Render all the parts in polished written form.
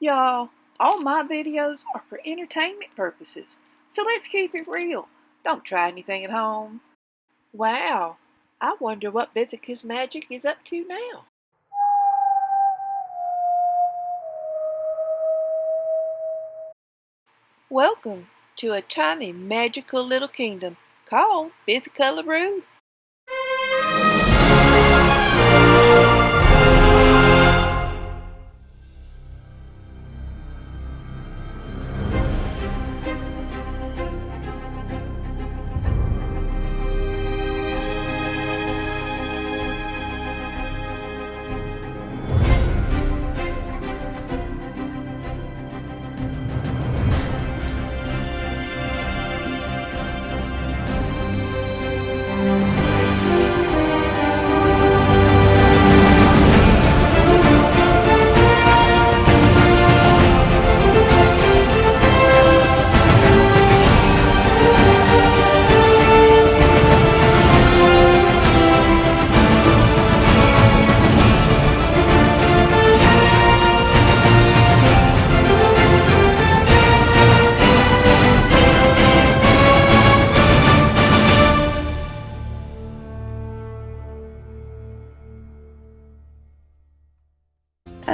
Y'all, all my videos are for entertainment purposes, so let's keep it real. Don't try anything at home. Wow, I wonder what Bithaca's magic is up to now. Welcome to a tiny magical little kingdom called Bithaca.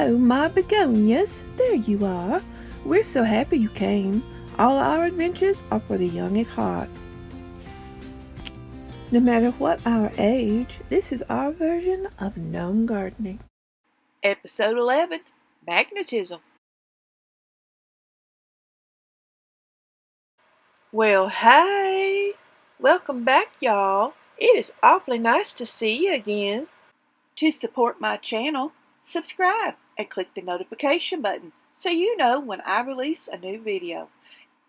Oh, my begonias, there you are. We're so happy you came. All our adventures are for the young at heart. No matter what our age, this is our version of gnome gardening. Episode 11, Magnetism. Well, hey! Welcome back, y'all. It is awfully nice to see you again. To support my channel, subscribe and click the notification button so you know when I release a new video.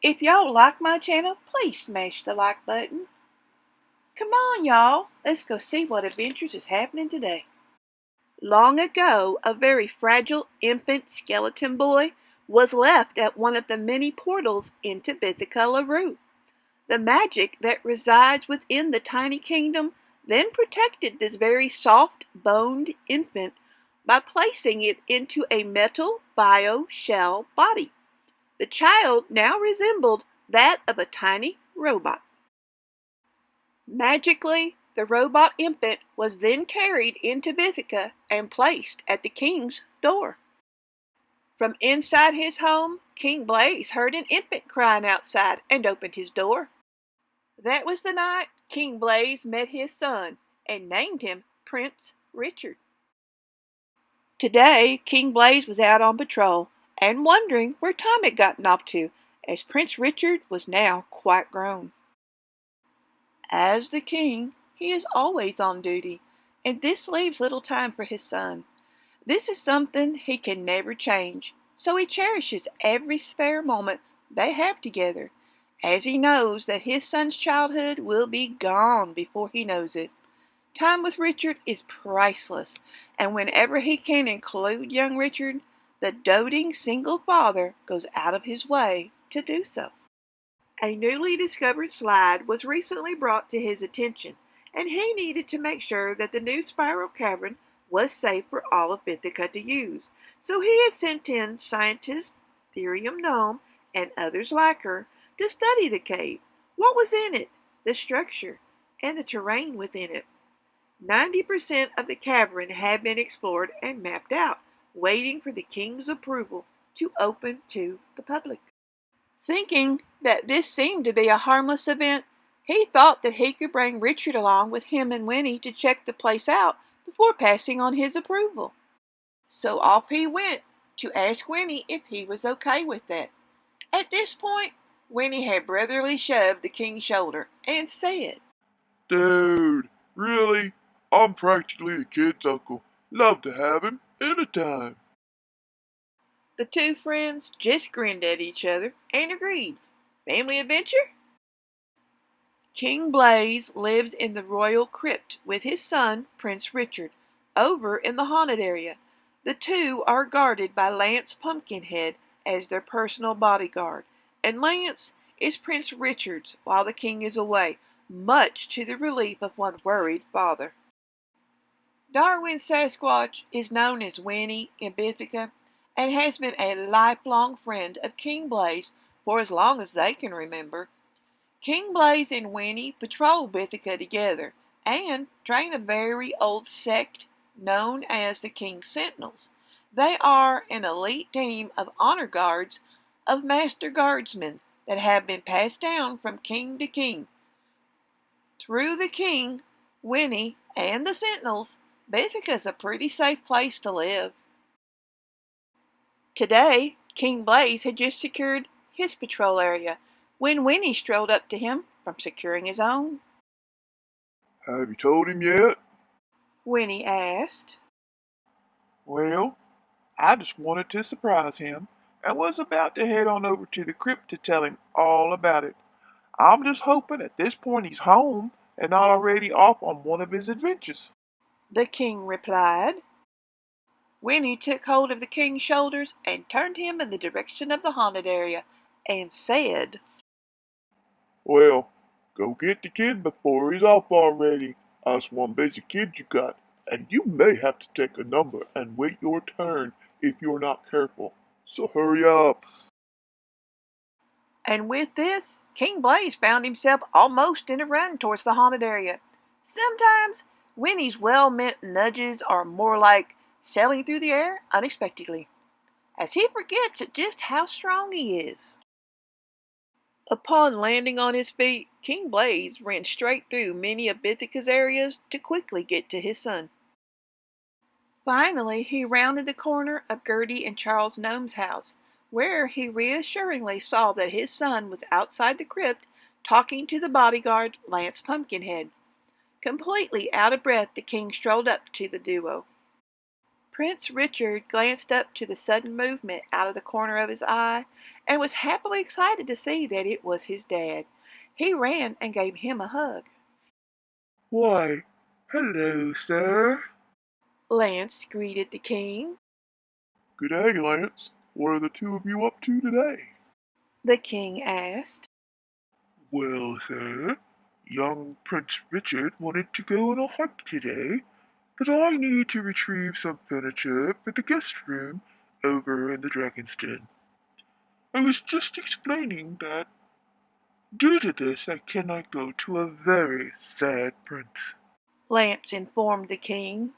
If y'all like my channel, please smash the like button. Come on, y'all. Let's go see what adventures is happening today. Long ago, a very fragile infant skeleton boy was left at one of the many portals into Bithaca. The magic that resides within the tiny kingdom then protected this very soft-boned infant by placing it into a metal bio-shell body. The child now resembled that of a tiny robot. Magically, the robot infant was then carried into Bithaca and placed at the king's door. From inside his home, King Blaze heard an infant crying outside and opened his door. That was the night King Blaze met his son and named him Prince Richard. Today, King Blaze was out on patrol and wondering where Tom had gotten off to, as Prince Richard was now quite grown. As the king, he is always on duty, and this leaves little time for his son. This is something he can never change, so he cherishes every spare moment they have together, as he knows that his son's childhood will be gone before he knows it. Time with Richard is priceless, and whenever he can include young Richard, the doting single father goes out of his way to do so. A newly discovered slide was recently brought to his attention, and he needed to make sure that the new spiral cavern was safe for all of Bithaca to use. So he had sent in scientist Gnome and others like her to study the cave, what was in it, the structure, and the terrain within it. 90% of the cavern had been explored and mapped out, waiting for the king's approval to open to the public. Thinking that this seemed to be a harmless event, he thought that he could bring Richard along with him and Winnie to check the place out before passing on his approval. So off he went to ask Winnie if he was okay with that. At this point, Winnie had brotherly shoved the king's shoulder and said, "Dude, really? I'm practically the kid's uncle. Love to have him anytime." The two friends just grinned at each other and agreed. Family adventure? King Blaze lives in the royal crypt with his son, Prince Richard, over in the haunted area. The two are guarded by Lance Pumpkinhead as their personal bodyguard, and Lance is Prince Richard's while the king is away, much to the relief of one worried father. Darwin Sasquatch is known as Winnie in Bithaca, and has been a lifelong friend of King Blaze for as long as they can remember. King Blaze and Winnie patrol Bithaca together and train a very old sect known as the King's Sentinels. They are an elite team of honor guards of Master Guardsmen that have been passed down from king to king. Through the King, Winnie, and the Sentinels, Bithaca's a pretty safe place to live. Today, King Blaze had just secured his patrol area when Winnie strolled up to him from securing his own. Have you told him yet? Winnie asked. Well, I just wanted to surprise him and was about to head on over to the crypt to tell him all about it. I'm just hoping at this point he's home and not already off on one of his adventures. The King replied. Winnie took hold of the King's shoulders and turned him in the direction of the haunted area and said, Well, go get the kid before he's off already. That's one busy kid you got, and you may have to take a number and wait your turn if you're not careful. So hurry up. and with this, King Blaze found himself almost in a run towards the haunted area. Sometimes Winnie's well-meant nudges are more like sailing through the air unexpectedly, as he forgets just how strong he is. Upon landing on his feet, King Blaze ran straight through many of Bithaca's areas to quickly get to his son. Finally, he rounded the corner of Gertie and Charles Gnome's house, where he reassuringly saw that his son was outside the crypt talking to the bodyguard, Lance Pumpkinhead. Completely out of breath, the king strolled up to the duo. Prince Richard glanced up to the sudden movement out of the corner of his eye and was happily excited to see that it was his dad. He ran and gave him a hug. Why, hello, sir. Lance greeted the king. Good day, Lance. What are the two of you up to today? The king asked. Well, sir, young Prince Richard wanted to go on a hike today, but I need to retrieve some furniture for the guest room over in the Dragon's Den. I was just explaining that due to this I cannot go to a very sad prince. Lance informed the king.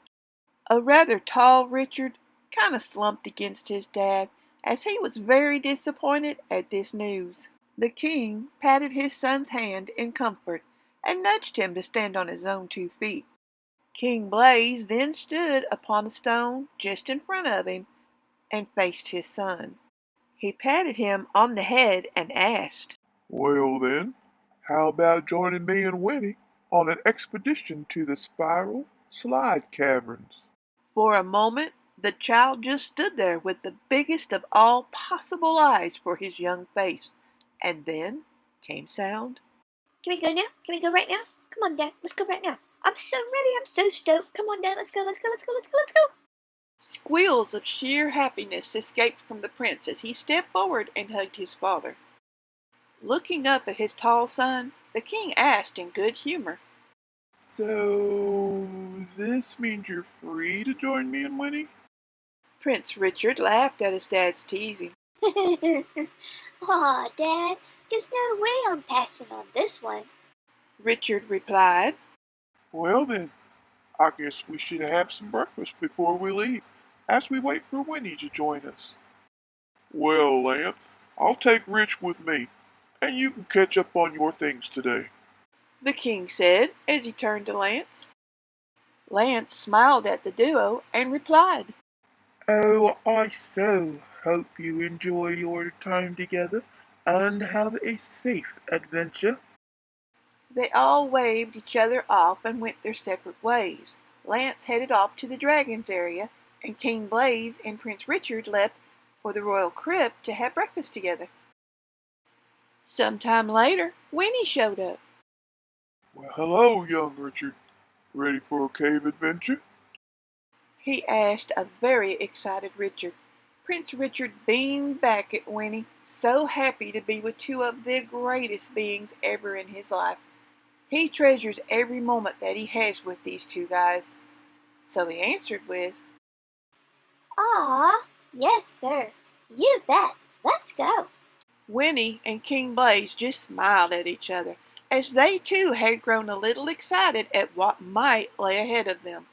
A rather tall Richard kind of slumped against his dad as he was very disappointed at this news. The king patted his son's hand in comfort and nudged him to stand on his own 2 feet. King Blaze then stood upon a stone just in front of him and faced his son. He patted him on the head and asked, Well then, how about joining me and Winnie on an expedition to the Spiral Slide Caverns? For a moment, the child just stood there with the biggest of all possible eyes for his young face. And then came sound. Can we go now? Can we go right now? Come on, Dad. Let's go right now. I'm so ready. I'm so stoked. Come on, Dad. Let's go. Let's go. Let's go. Let's go. Let's go. Squeals of sheer happiness escaped from the prince as he stepped forward and hugged his father. Looking up at his tall son, the king asked in good humor, So, this means you're free to join me and Winnie? Prince Richard laughed at his dad's teasing. Aw, Dad. There's no way I'm passing on this one. Richard replied, Well then, I guess we should have some breakfast before we leave, as we wait for Winnie to join us. Well, Lance, I'll take Rich with me, and you can catch up on your things today. the king said as he turned to Lance. Lance smiled at the duo and replied, Oh, I so hope you enjoy your time together and have a safe adventure. They all waved each other off and went their separate ways. Lance headed off to the dragon's area, and King Blaze and Prince Richard left for the royal crypt to have breakfast together. Sometime later, Winnie showed up. Well, hello, young Richard. Ready for a cave adventure? He asked a very excited Richard. Prince Richard beamed back at Winnie, so happy to be with 2 of the greatest beings ever in his life. He treasures every moment that he has with these 2 guys. So he answered with, Aw, Yes, sir. You bet. Let's go. Winnie and King Blaze just smiled at each other, as they too had grown a little excited at what might lay ahead of them.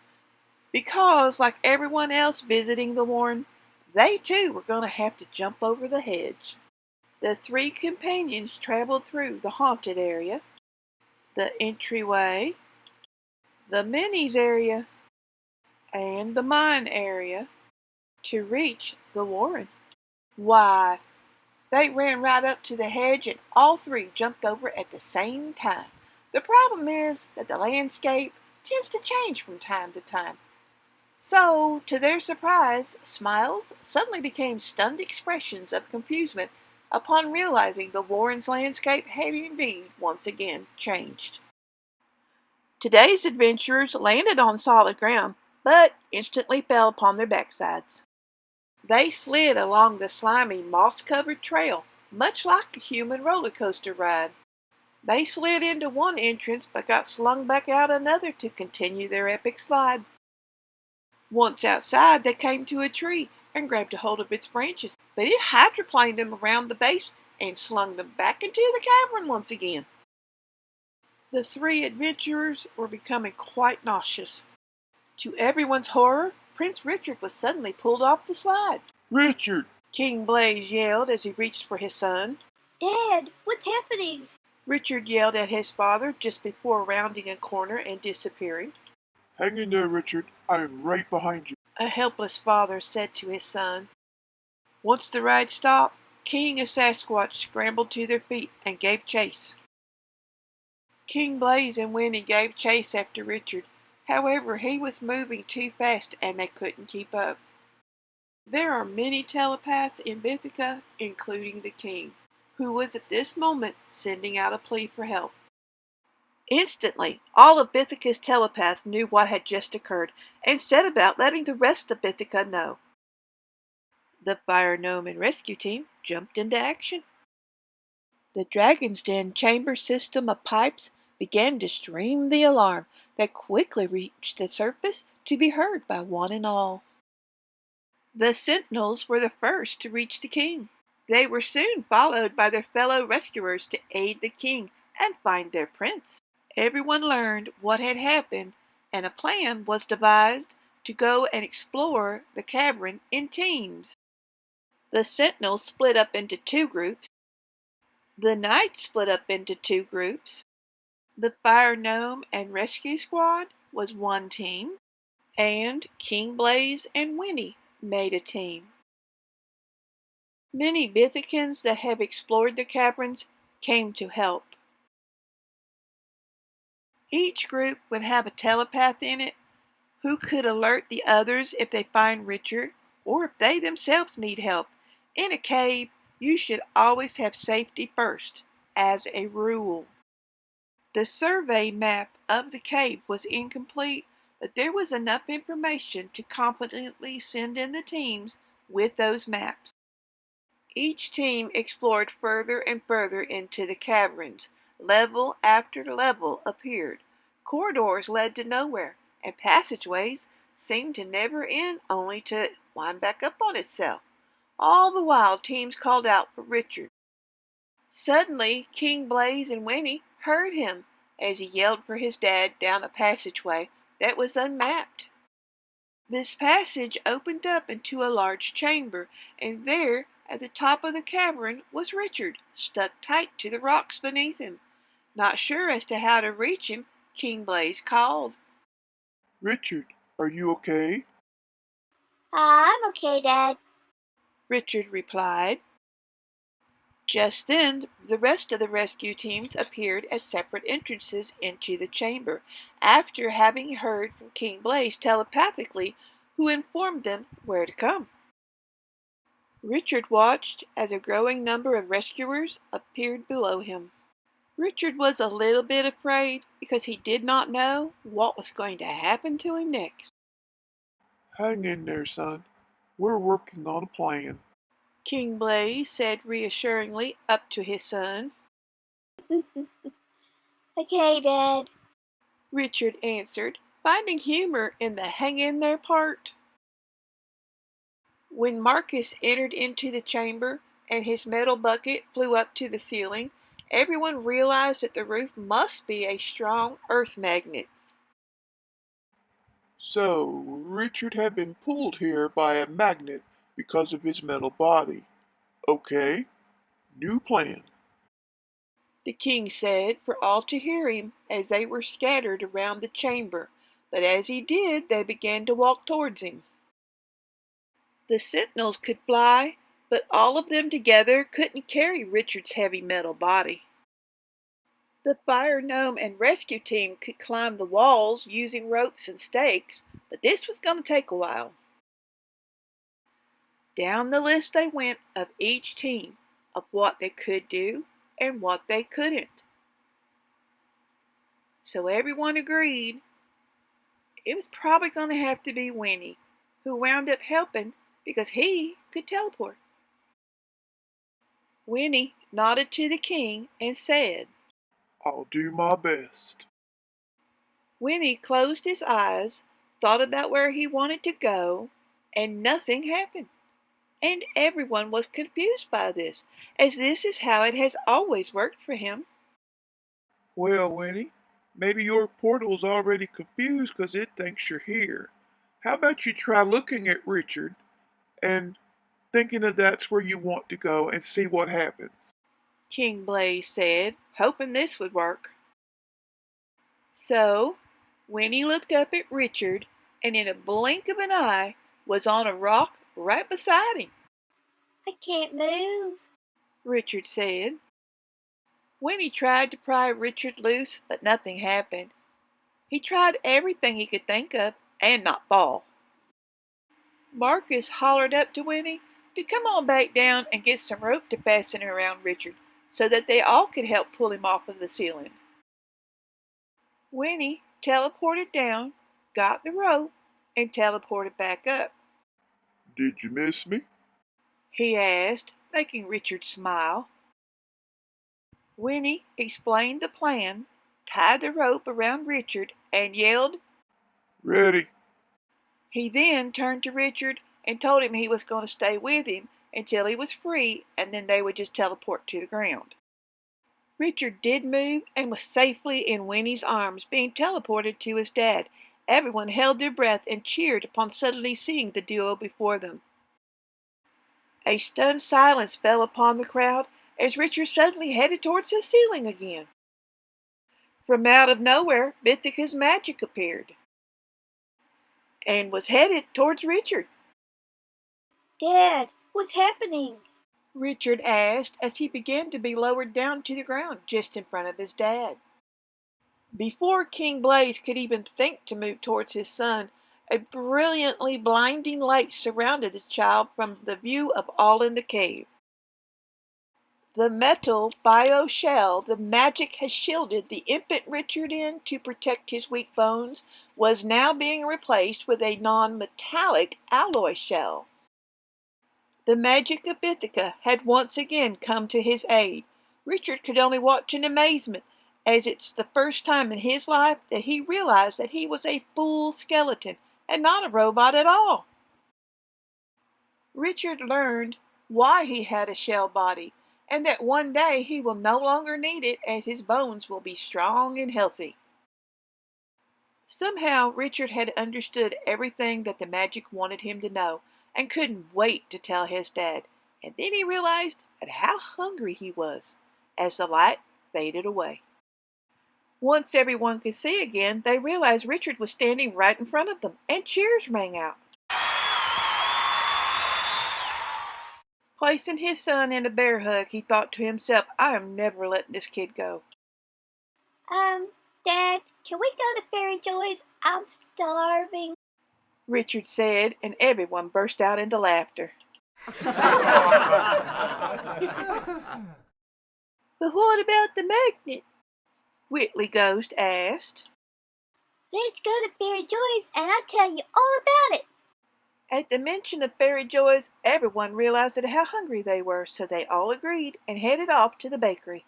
Because, like everyone else visiting the warren, they too were going to have to jump over the hedge. The three companions traveled through the haunted area, the entryway, the minis area, and the mine area to reach the warren. Why, they ran right up to the hedge and all three jumped over at the same time. The problem is that the landscape tends to change from time to time. So, to their surprise, smiles suddenly became stunned expressions of confusion upon realizing the warren's landscape had indeed once again changed. Today's adventurers landed on solid ground, but instantly fell upon their backsides. They slid along the slimy, moss-covered trail, much like a human roller coaster ride. They slid into one entrance but got slung back out another to continue their epic slide. Once outside, they came to a tree and grabbed a hold of its branches, but it hydroplaned them around the base and slung them back into the cavern once again. The three adventurers were becoming quite nauseous. To everyone's horror, Prince Richard was suddenly pulled off the slide. Richard! King Blaze yelled as he reached for his son. Dad, what's happening? Richard yelled at his father just before rounding a corner and disappearing. Hang in there, Richard. I am right behind you. A helpless father said to his son. Once the ride stopped, King and Sasquatch scrambled to their feet and gave chase. King Blaze and Winnie gave chase after Richard. However, he was moving too fast and they couldn't keep up. There are many telepaths in Bithaca, including the king, who was at this moment sending out a plea for help. Instantly, all of Bithaca's telepaths knew what had just occurred and set about letting the rest of Bithaca know. The Fire Gnome and rescue team jumped into action. The Dragon's Den chamber system of pipes began to stream the alarm that quickly reached the surface to be heard by one and all. The sentinels were the first to reach the king. They were soon followed by their fellow rescuers to aid the king and find their prince. Everyone learned what had happened, and a plan was devised to go and explore the cavern in teams. The sentinels split up into two groups. The knights split up into two groups. The Fire Gnome and Rescue Squad was one team, and King Blaze and Winnie made a team. Many Bithacans that have explored the caverns came to help. Each group would have a telepath in it who could alert the others if they find Richard or if they themselves need help. In a cave, you should always have safety first, as a rule. The survey map of the cave was incomplete, but there was enough information to competently send in the teams with those maps. Each team explored further and further into the caverns. Level after level appeared. Corridors led to nowhere, and passageways seemed to never end only to wind back up on itself. All the while teams called out for Richard. Suddenly, King Blaze and Winnie heard him as he yelled for his dad down a passageway that was unmapped. This passage opened up into a large chamber, and there, at the top of the cavern, was Richard, stuck tight to the rocks beneath him. Not sure as to how to reach him, King Blaze called. Richard, are you okay? I'm okay, Dad. Richard replied. Just then, the rest of the rescue teams appeared at separate entrances into the chamber, after having heard from King Blaze telepathically, who informed them where to come. Richard watched as a growing number of rescuers appeared below him. Richard was a little bit afraid because he did not know what was going to happen to him next. Hang in there, son. We're working on a plan. King Blaze said reassuringly up to his son. Okay, Dad. Richard answered, finding humor in the hang in there part. When Marcus entered into the chamber and his metal bucket flew up to the ceiling, everyone realized that the roof must be a strong earth magnet. So, Richard had been pulled here by a magnet because of his metal body. Okay, new plan. The king said for all to hear him as they were scattered around the chamber, but as he did, they began to walk towards him. The sentinels could fly, but all of them together couldn't carry Richard's heavy metal body. The fire gnome and rescue team could climb the walls using ropes and stakes, but this was going to take a while. Down the list they went of each team, of what they could do and what they couldn't. So everyone agreed it was probably going to have to be Winnie, who wound up helping because he could teleport. Winnie nodded to the king and said, I'll do my best. Winnie closed his eyes, thought about where he wanted to go, and nothing happened. And everyone was confused by this, as this is how it has always worked for him. Well, Winnie, maybe your portal's already confused because it thinks you're here. How about you try looking at Richard and thinking that that's where you want to go and see what happens? King Blaze said, hoping this would work. So, Winnie looked up at Richard, and in a blink of an eye was on a rock right beside him. I can't move, Richard said. Winnie tried to pry Richard loose, but nothing happened. He tried everything he could think of and not fall. Marcus hollered up to Winnie to come on back down and get some rope to fasten around Richard so that they all could help pull him off of the ceiling. Winnie teleported down, got the rope, and teleported back up. Did you miss me? He asked, making Richard smile. Winnie explained the plan, tied the rope around Richard, and yelled, Ready. He then turned to Richard and told him he was going to stay with him until he was free, and then they would just teleport to the ground. Richard did move and was safely in Winnie's arms, being teleported to his dad. Everyone held their breath and cheered upon suddenly seeing the duo before them. A stunned silence fell upon the crowd as Richard suddenly headed towards the ceiling again. From out of nowhere, Bithaca's magic appeared and was headed towards Richard. Dad, what's happening? Richard asked as he began to be lowered down to the ground just in front of his dad. Before King Blaze could even think to move towards his son, a brilliantly blinding light surrounded the child from the view of all in the cave. The metal bio shell the magic had shielded the infant Richard in to protect his weak bones was now being replaced with a non-metallic alloy shell. The magic of Bithaca had once again come to his aid. Richard could only watch in amazement, as it's the first time in his life that he realized that he was a full skeleton and not a robot at all. Richard learned why he had a shell body, and that one day he will no longer need it as his bones will be strong and healthy. Somehow Richard had understood everything that the magic wanted him to know and couldn't wait to tell his dad, and then he realized how hungry he was as the light faded away. Once everyone could see again, they realized Richard was standing right in front of them, and cheers rang out. Placing his son in a bear hug, he thought to himself, I am never letting this kid go. Dad, can we go to Fairy Joy's? I'm starving. Richard said, and everyone burst out into laughter. But what about the magnet? Whitley Ghost asked. Let's go to Fairy Joy's and I'll tell you all about it. At the mention of Fairy Joy's, everyone realized how hungry they were, so they all agreed and headed off to the bakery.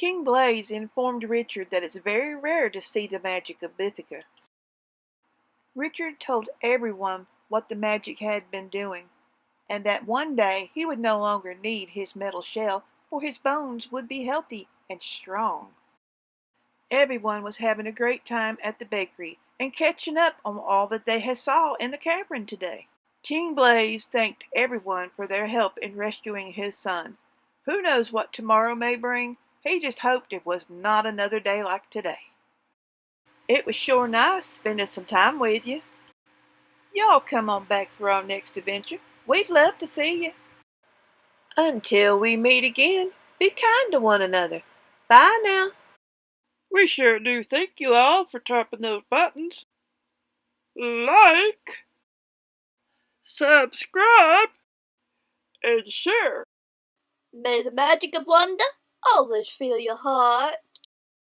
King Blaze informed Richard that it's very rare to see the magic of Bithaca. Richard told everyone what the magic had been doing, and that one day he would no longer need his metal shell, for his bones would be healthy and strong. Everyone was having a great time at the bakery and catching up on all that they had saw in the cavern today. King Blaze thanked everyone for their help in rescuing his son. Who knows what tomorrow may bring? He just hoped it was not another day like today. It was sure nice spending some time with you. Y'all come on back for our next adventure. We'd love to see you. Until we meet again, be kind to one another. Bye now. We sure do thank you all for tapping those buttons. Like, subscribe, and share. May the magic of wonder always fill your heart.